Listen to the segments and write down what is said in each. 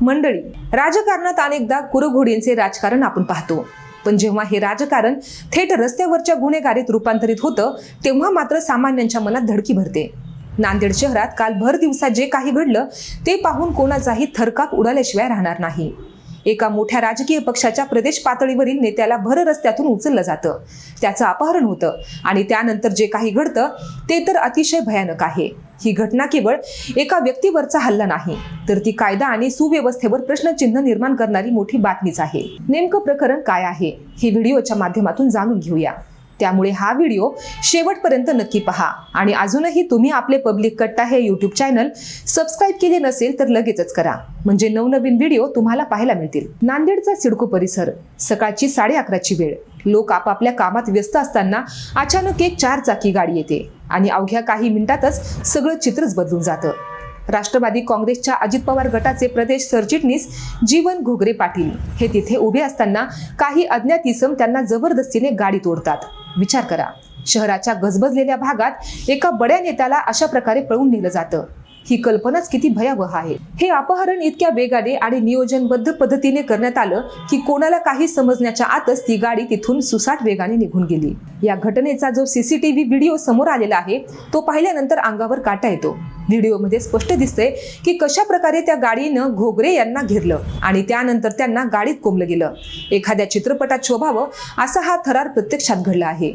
मंडळी, राजकारणात अनेकदा कुरघोडींचे राजकारण आपण पाहतो, पण जेव्हा हे राजकारण थेट रस्त्यावरच्या गुन्हेगारीत रूपांतरित होतं तेव्हा मात्र सामान्यांच्या मनात धडकी भरते। नांदेड शहरात काल भर दिवसा जे काही घडलं ते पाहून कोणाचाही थरकाप उडाल्याशिवाय राहणार नाही। एका मोठ्या राजकीय पक्षाच्या प्रदेश पातळीवरील नेत्याला भर रस्त्यातून उचललं जातं, त्याचं अपहरण होतं आणि त्यानंतर जे काही घडतं ते तर अतिशय भयानक आहे। ही घटना केवळ एका व्यक्तीवरचा हल्ला नाही, तर ती कायदा आणि सुव्यवस्थेवर प्रश्नचिन्ह निर्माण करणारी मोठी बातमीच आहे। नेमकं प्रकरण काय आहे हे व्हिडिओच्या माध्यमातून जाणून घेऊया। त्यामुळे हा व्हिडिओ शेवटपर्यंत नक्की पहा आणि अजूनही तुम्ही आपले पब्लिक कट्टा हे YouTube चॅनल सबस्क्राइब केले नसेल तर लगेचच करा, म्हणजे नवनवीन व्हिडिओ तुम्हाला पाहायला मिळतील। नांदेडचा सिडको परिसर, सकाळची 11:30ची वेळ। लोक आपापल्या कामात व्यस्त असताना अचानक एक 4 चाकी गाडी येते आणि अवघ्या काही मिनिटातच सगळं चित्रच बदलून जातं। राष्ट्रवादी काँग्रेसच्या अजित पवार गटाचे प्रदेश सरचिटणीस जीवन घोगरे पाटील हे तिथे उभे असताना काही अज्ञात इसम त्यांना जबरदस्तीने गाडी तोडतात। विचार करा, शहराच्या गजबजलेल्या भागात एका बड्या नेत्याला अशा प्रकारे पळून नेलं जातं। ही कल्पनाच किती भयावह आहे। हे अपहरण इतक्या वेगाने आणि नियोजनबद्ध पद्धतीने करण्यात आलं की कोणाला काही समजण्याच्या आतच ती गाडी तिथून सुसाट वेगाने निघून गेली। या घटनेचा जो CCTV व्हिडिओ समोर आलेला आहे तो पाहिल्यानंतर अंगावर काटा येतो। व्हिडिओमध्ये स्पष्ट दिसतंय की कशा प्रकारे त्या गाडीनं घोगरे यांना घेरलं आणि त्यानंतर त्यांना गाडीत कोंबलं गेलं। एखाद्या चित्रपटात शोभावं असा हा थरार प्रत्यक्षात घडला आहे।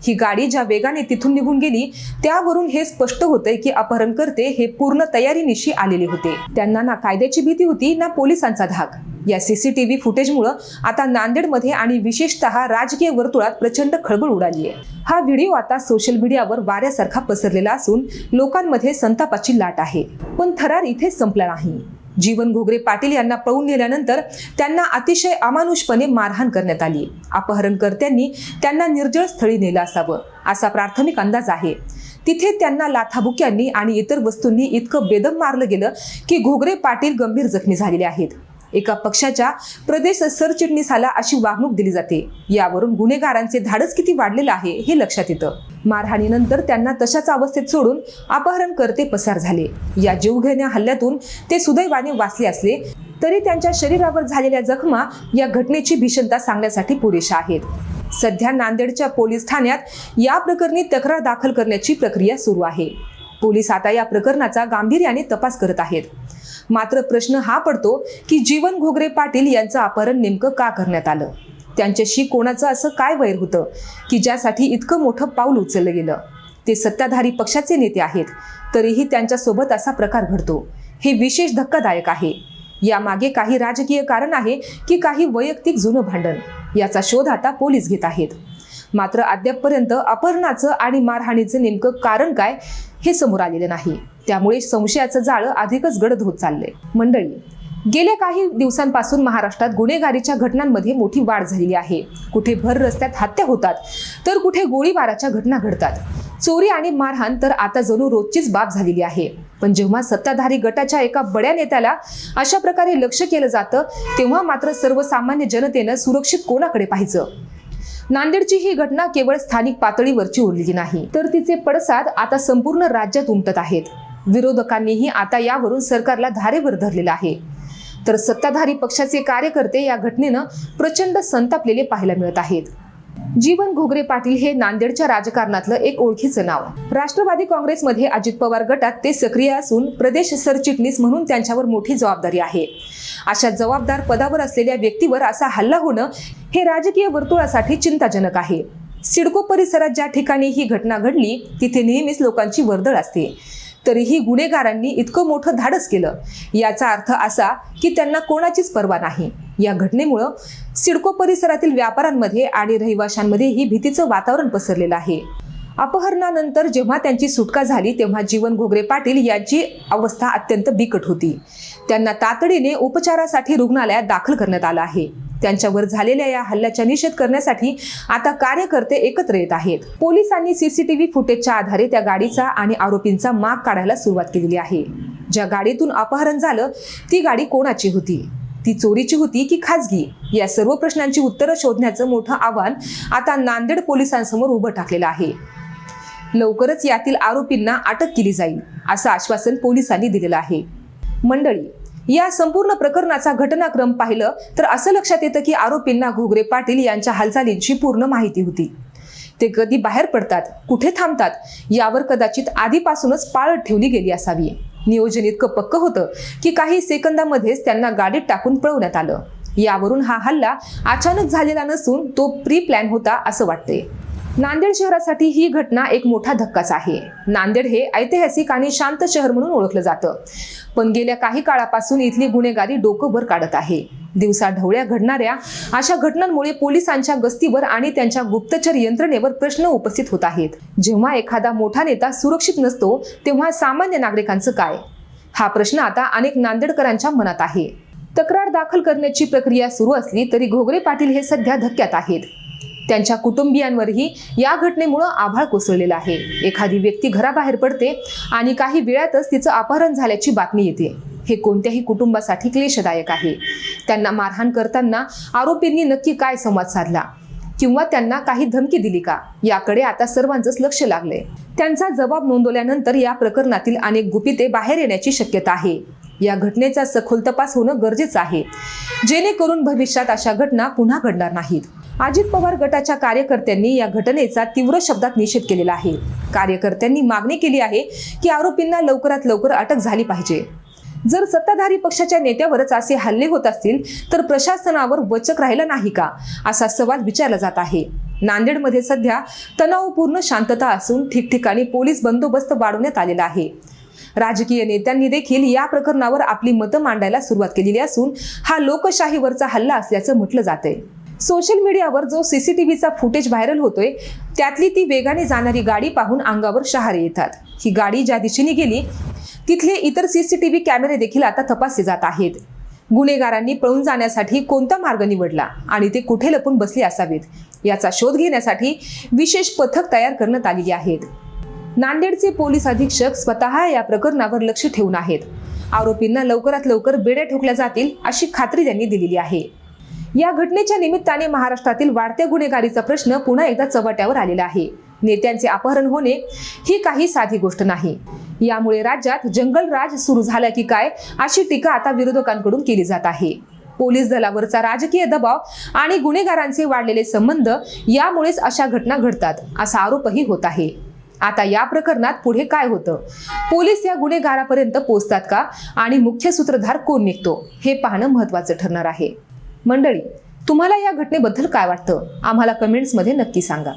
ही गाडी ज्या वेगाने तिथून निघून गेली त्यावरून हे स्पष्ट होतंय की अपहरणकर्ते हे पूर्ण तयारीनिशी आलेले होते। त्यांना ना कायद्याची भीती होती ना पोलिसांचा धाक। या CCTV फुटेजमुळे आता नांदेडमध्ये आणि विशेषतः राजकीय वर्तुळात प्रचंड खळबळ उडाली आहे। हा व्हिडिओ आता सोशल मीडियावर वाऱ्यासारखा पसरलेला असून लोकांमध्ये संतापाची लाट आहे। पण थरार इथेच संपला नाही। जीवन घोगरे पाटील यांना पळून नेल्यानंतर त्यांना अतिशय अमानुषपणे मारहाण करण्यात आली। अपहरणकर्त्यांनी त्यांना निर्जळ स्थळी नेलं असावं असा प्राथमिक अंदाज आहे। तिथे त्यांना लाथाबुक्यांनी आणि इतर वस्तूंनी इतकं बेदम मारलं गेलं की घोगरे पाटील गंभीर जखमी झालेले आहेत। एका पक्षाच्या प्रदेश सरचिटणीसाला अशी वागणूक दिली जाते, यावरून गुन्हेगारांचे धाडस किती वाढलेलं आहे हे लक्षात येतं। मारहाणीनंतर त्यांना तशाच अवस्थेत सोडून अपहरणकर्ते पसार झाले। या जीवघेण्या हल्ल्यातून ते सुदैवाने वाचले असले तरी त्यांच्या शरीरावर झालेल्या जखमा या घटनेची भीषणता सांगण्यासाठी पुरेशा आहेत। सध्या नांदेडच्या पोलीस ठाण्यात या प्रकरणी तक्रार दाखल करण्याची प्रक्रिया सुरू आहे। पोलीस आता या प्रकरणाचा गांभीर्याने तपास करत आहेत। मात्र प्रश्न हा पडतो की जीवन घोगरे पाटील यांचं अपहरण नेमकं का करण्यात आलं? त्यांच्याशी कोणाचं असं काय वैर होतं की ज्यासाठी इतकं मोठं पाऊल उचललं गेलं? ते सत्ताधारी पक्षाचे नेते आहेत, तरीही त्यांच्यासोबत असा प्रकार घडतो, हे विशेष धक्कादायक आहे। यामागे काही राजकीय कारण आहे की काही वैयक्तिक जुनं भांडण, याचा शोध आता पोलीस घेत आहेत। मात्र अद्यापपर्यंत अपहरणाचं आणि मारहाणीचं नेमकं कारण काय हे समोर आलेलं नाही, त्यामुळे संशयाचं जाळं अधिकच गडद होत चाललंय। मंडळी, गेल्या काही दिवसांपासून महाराष्ट्रात गुन्हेगारीच्या घटनांमध्ये मोठी वाढ झालेली आहे। कुठे भर रस्त्यात हत्या होतात तर कुठे गोळीबाराच्या घटना घडतात। चोरी आणि मारहाण तर आता जणू रोजचीच बाब झालेली आहे। पण जेव्हा सत्ताधारी गटाच्या एका बड्या नेत्याला अशा प्रकारे लक्ष्य केलं जातं तेव्हा मात्र सर्वसामान्य जनतेनं सुरक्षित कोणाकडे पाहायचं? नांदेडची ही घटना केवळ स्थानिक पातळीवरची उरलेली नाही, तर तिचे पडसाद आता संपूर्ण राज्यात उमटत आहेत। विरोधकांनीही आता यावरून सरकारला धारेवर धरलेलं आहे, तर सत्ताधारी पक्षाचे कार्यकर्ते या घटनेनं प्रचंड संतापलेले पाहायला मिळत आहेत। जीवन घोगरे पाटील हे नांदेडच्या राजकारणातलं एक ओळखीचं नाव। राष्ट्रवादी काँग्रेसमध्ये अजित पवार गटात ते सक्रिय असून प्रदेश सरचिटणीस म्हणून त्यांच्यावर मोठी जबाबदारी आहे। अशा जबाबदार पदावर असलेल्या व्यक्तीवर असा हल्ला होणं हे राजकीय वर्तुळासाठी चिंताजनक आहे। सिडको परिसरात ज्या ठिकाणी ही घटना घडली तिथे नेहमीच लोकांची वर्दळ असते, तरीही गुन्हेगारांनी इतकं मोठं धाडस केलं, याचा अर्थ असा की त्यांना कोणाचीच पर्वा नाही। या घटनेमुळे सिडको परिसरातील व्यापाऱ्यांमध्ये आणि रहिवाशांमध्ये ही भीतीचं वातावरण पसरलेलं आहे। अपहरणानंतर जेव्हा त्यांची सुटका झाली तेव्हा जीवन घोगरे पाटील यांची अवस्था अत्यंत बिकट होती। त्यांना तातडीने उपचारासाठी रुग्णालयात दाखल करण्यात आलं आहे। त्यांच्यावर झालेल्या या हल्ल्याचा निषेध करण्यासाठी आता कार्यकर्ते एकत्र येत आहेत। पोलिसांनी CCTV फुटेजच्या आधारे त्या गाडीचा आणि आरोपींचा माग काढायला सुरुवात केलेली आहे। ज्या गाडीतून अपहरण झालं ती गाडी कोणाची होती? ती चोरीची होती की खाजगी? या सर्व प्रश्नांची उत्तरं शोधण्याचं मोठं आव्हान आता नांदेड पोलिसांसमोर उभं टाकलेलं आहे। लवकरच यातील आरोपींना अटक केली जाईल असं आश्वासन पोलिसांनी दिलेलं आहे। मंडळी, या संपूर्ण प्रकरणाचा घटनाक्रम पाहिलं तर असं लक्षात येतं की आरोपींना घोगरे पाटील यांच्या हालचालींची पूर्ण माहिती होती. ते कधी बाहेर पडतात, कुठे थांबतात यावर कदाचित आधीपासूनच पाळत ठेवली गेली असावी. नियोजन इतकं पक्क होतं की काही सेकंदामध्येच त्यांना गाडीत टाकून पळवण्यात आलं. यावरून हा हल्ला अचानक झालेला नसून तो प्री प्लॅन होता असं वाटते. नांदेड शहरासाठी ही घटना एक मोठा धक्काच आहे. नांदेड हे ऐतिहासिक आणि शांत शहर म्हणून ओळखलं जातं, पण गेल्या काही काळापासून इथली गुन्हेगारी डोकं वर काढत आहे. दिवसा ढवळ्या घडणाऱ्या अशा घटनांमुळे पोलिसांच्या गस्तीवर आणि त्यांच्या गुप्तचर यंत्रणेवर प्रश्न उपस्थित होत आहेत. जेव्हा एखादा मोठा नेता सुरक्षित नसतो तेव्हा सामान्य नागरिकांचं काय? हा प्रश्न आता अनेक नांदेडकरांच्या मनात आहे. तक्रार दाखल करण्याची प्रक्रिया सुरू असली तरी घोगरे पाटील हे सध्या धक्क्यात आहेत. त्यांच्या कुटुंबियांवरही या घटनेमुळे आभाळ कोसळलेलं आहे. एखादी व्यक्ती घराबाहेर पडते आणि काही वेळातच तिचं अपहरण झाल्याची बातमी येते. हे कोणत्याही कुटुंबासाठी क्लेशदायक आहे. त्यांना मारहाण करताना आरोपींनी नक्की काय संवाद साधला किंवा त्यांना काही धमकी दिली का, याकडे आता सर्वांचंच लक्ष लागलंय. त्यांचा जबाब नोंदवल्यानंतर या प्रकरणातील अनेक गुपिते बाहेर येण्याची शक्यता आहे. या घटनेचा सखोल तपास होणं गरजेचं आहे, जेणेकरून भविष्यात अशा घटना पुन्हा घडणार नाहीत. अजित पवार गटाच्या कार्यकर्त्यांनी या घटनेचा तीव्र शब्दात निषेध केलेला आहे. कार्यकर्त्यांनी मागणी केली आहे की आरोपींना लवकरात लवकर अटक झाली पाहिजे. जर सत्ताधारी पक्षाच्या नेत्यावरच असे हल्ले होत असतील तर प्रशासनावर वचक राहिला नाही का, असा सवाल विचारला जात आहे. नांदेडमध्ये सध्या तणावपूर्ण शांतता असून ठिकठिकाणी पोलीस बंदोबस्त वाढवण्यात आलेला आहे. राजकीय नेत्यांनी देखील या प्रकरणावर आपली मतं मांडायला सुरुवात केलेली असून हा लोकशाहीवरचा हल्ला असल्याचं म्हटलं जातंय. सोशल मीडियावर जो सीसीटीव्हीचा फुटेज व्हायरल होतोय त्यातली ती वेगाने जाणारी गाडी पाहून अंगावर शहारे येतात. ही गाडी ज्या दिशेने गेली तिथले इतर सीसीटीव्ही कॅमेरे देखील आता तपासले जात आहेत. गुन्हेगारांनी पळून जाण्यासाठी कोणता मार्ग निवडला आणि ते कुठे लपून बसले असावेत याचा शोध घेण्यासाठी विशेष पथक तयार करण्यात आलेली आहेत. नांदेडचे पोलीस अधीक्षक स्वतः या प्रकरणावर लक्ष ठेवून आहेत. आरोपींना लवकरात लवकर बेड्या ठोकल्या जातील अशी खात्री त्यांनी दिलेली आहे. या घटनेच्या निमित्ताने महाराष्ट्रातील वाढत्या गुन्हेगारीचा प्रश्न पुन्हा एकदा चव्हाट्यावर आलेला आहे. नेत्यांचे अपहरण होणे ही काही साधी गोष्ट नाही. यामुळे राज्यात जंगलराज सुरू झाला की काय अशी टीका आता विरोधकांकडून केली जात आहे. पोलीस दलावरचा राजकीय दबाव आणि गुन्हेगारांचे वाढलेले संबंध यामुळेच अशा घटना घडतात असा आरोपही होत आहे. आता या प्रकरणात पुढे काय होतं? पोलीस या गुन्हेगारापर्यंत पोहोचतात का आणि मुख्य सूत्रधार कोण निघतो हे पाहणं महत्त्वाचं ठरणार आहे. मंडळी, तुम्हाला या घटनेबद्दल काय वाटतं? आम्हाला कमेंट्समध्ये नक्की सांगा.